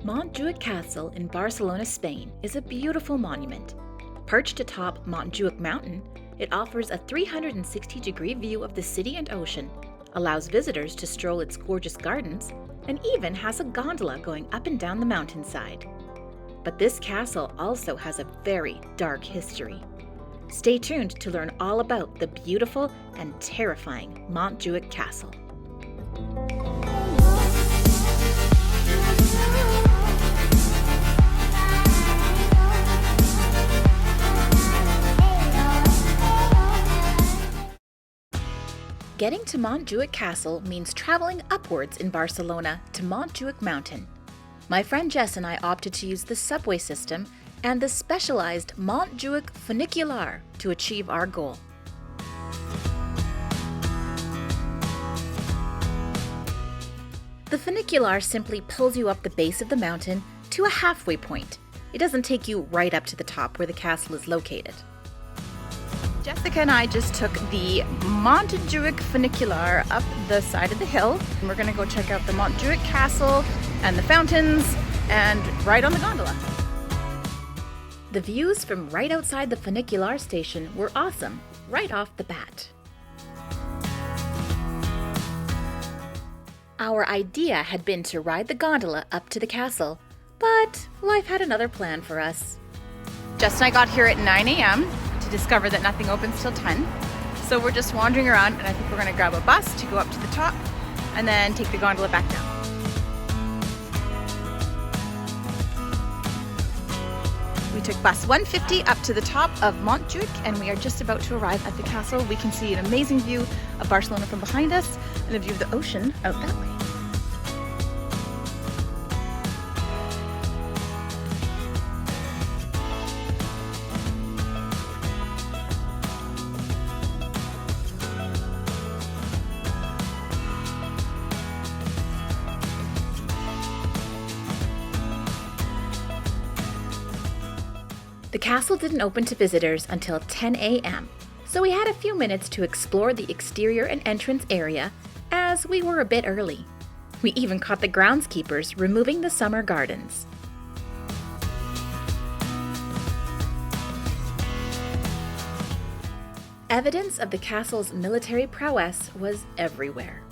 Montjuic Castle in Barcelona, Spain is a beautiful monument. Perched atop Montjuic Mountain, it offers a 360-degree view of the city and ocean, allows visitors to stroll its gorgeous gardens, and even has a gondola going up and down the mountainside. But this castle also has a very dark history. Stay tuned to learn all about the beautiful and terrifying Montjuic Castle. Getting to Montjuic Castle means traveling upwards in Barcelona to Montjuic Mountain. My friend Jess and I opted to use the subway system and the specialized Montjuic Funicular to achieve our goal. The funicular simply pulls you up the base of the mountain to a halfway point. It doesn't take you right up to the top where the castle is located. Jessica and I just took the Montjuic Funicular up the side of the hill. We're going to go check out the Montjuic Castle and the fountains and ride on the gondola. The views from right outside the funicular station were awesome, right off the bat. Our idea had been to ride the gondola up to the castle, but life had another plan for us. Jess and I got here at 9 a.m. to discover that nothing opens till 10. So we're just wandering around, and I think we're going to grab a bus to go up to the top and then take the gondola back down. We took bus 150 up to the top of Montjuic, and we are just about to arrive at the castle. We can see an amazing view of Barcelona from behind us and a view of the ocean out that way. The castle didn't open to visitors until 10 a.m., so we had a few minutes to explore the exterior and entrance area, as we were a bit early. We even caught the groundskeepers removing the summer gardens. Evidence of the castle's military prowess was everywhere.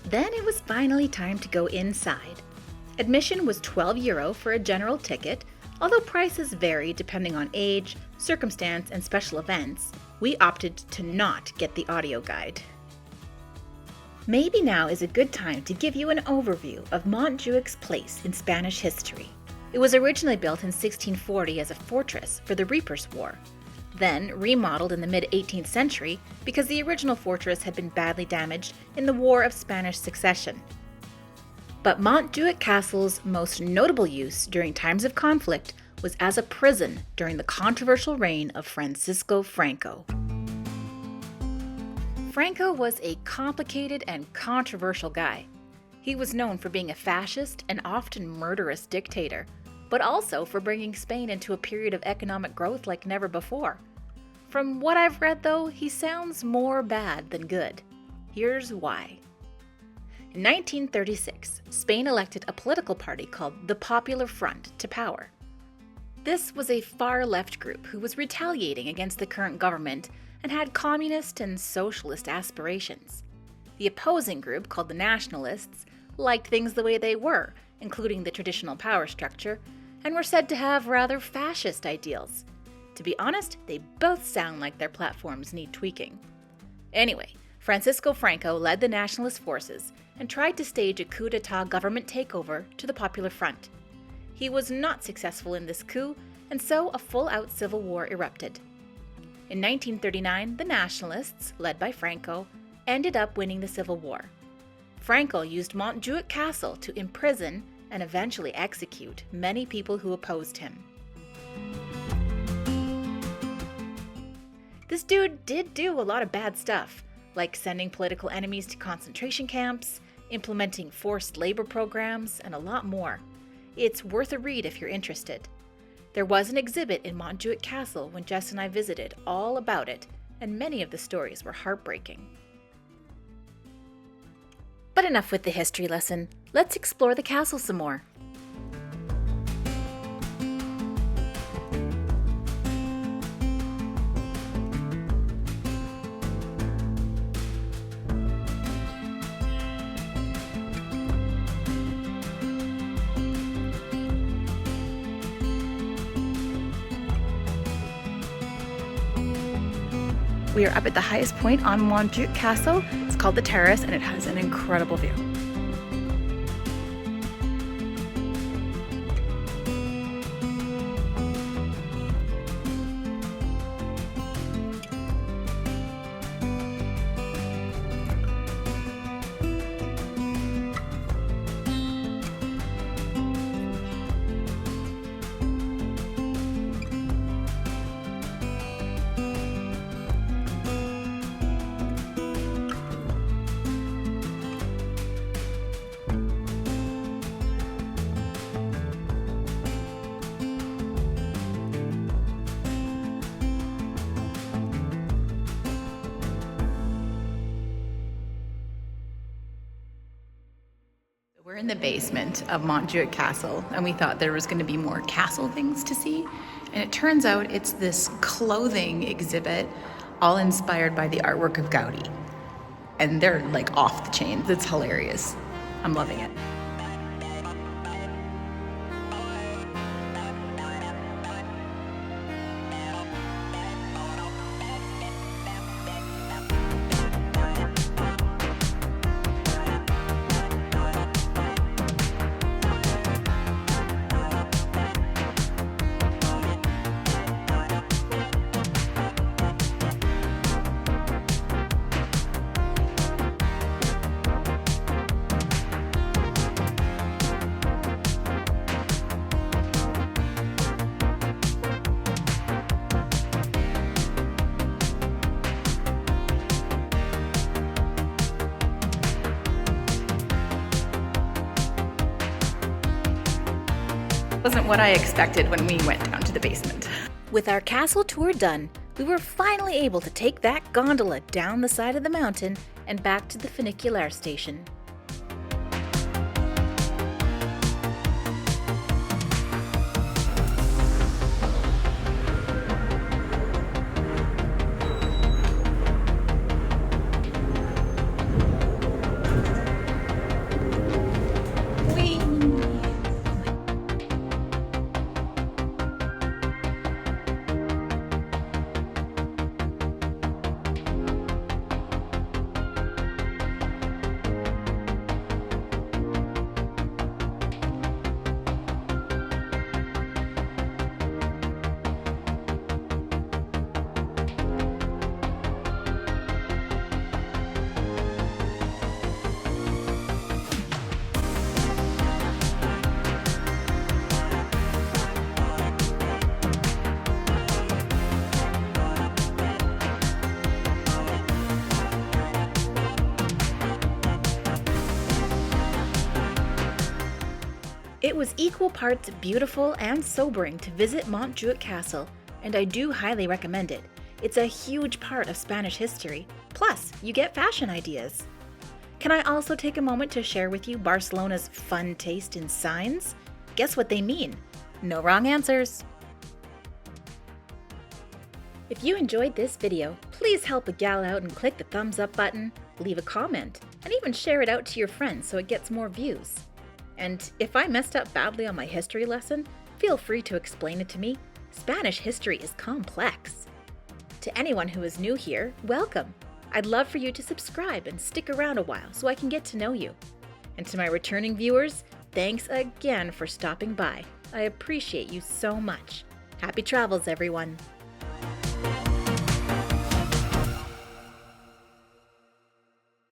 Then it was finally time to go inside. Admission was €12 for a general ticket, although prices vary depending on age, circumstance, and special events. We opted to not get the audio guide. Maybe now is a good time to give you an overview of Montjuic's place in Spanish history. It was originally built in 1640 as a fortress for the Reapers' War, then remodeled in the mid-18th century because the original fortress had been badly damaged in the War of Spanish Succession. But Montjuic Castle's most notable use during times of conflict was as a prison during the controversial reign of Francisco Franco. Franco was a complicated and controversial guy. He was known for being a fascist and often murderous dictator, but also for bringing Spain into a period of economic growth like never before. From what I've read, though, he sounds more bad than good. Here's why. In 1936, Spain elected a political party called the Popular Front to power. This was a far-left group who was retaliating against the current government and had communist and socialist aspirations. The opposing group, called the Nationalists, liked things the way they were, including the traditional power structure, and were said to have rather fascist ideals. To be honest, they both sound like their platforms need tweaking. Anyway, Francisco Franco led the nationalist forces and tried to stage a coup d'etat government takeover to the Popular Front. He was not successful in this coup, and so a full-out civil war erupted. In 1939, the nationalists, led by Franco, ended up winning the civil war. Franco used Montjuic Castle to imprison and eventually execute many people who opposed him. This dude did do a lot of bad stuff, like sending political enemies to concentration camps, implementing forced labor programs, and a lot more. It's worth a read if you're interested. There was an exhibit in Montjuic Castle when Jess and I visited, all about it, and many of the stories were heartbreaking. But enough with the history lesson. Let's explore the castle some more. We are up at the highest point on Montjuic Castle. It's called the Terrace, and it has an incredible view. We're in the basement of Montjuic Castle, and we thought there was going to be more castle things to see. And it turns out it's this clothing exhibit, all inspired by the artwork of Gaudi. And they're like off the chain. It's hilarious. I'm loving it. Wasn't what I expected when we went down to the basement. With our castle tour done, we were finally able to take that gondola down the side of the mountain and back to the Funicular station. It was equal parts beautiful and sobering to visit Montjuic Castle, and I do highly recommend it. It's a huge part of Spanish history, plus you get fashion ideas. Can I also take a moment to share with you Barcelona's fun taste in signs? Guess what they mean? No wrong answers. If you enjoyed this video, please help a gal out and click the thumbs up button, leave a comment, and even share it out to your friends so it gets more views. And if I messed up badly on my history lesson, feel free to explain it to me. Spanish history is complex. To anyone who is new here, welcome. I'd love for you to subscribe and stick around a while so I can get to know you. And to my returning viewers, thanks again for stopping by. I appreciate you so much. Happy travels, everyone.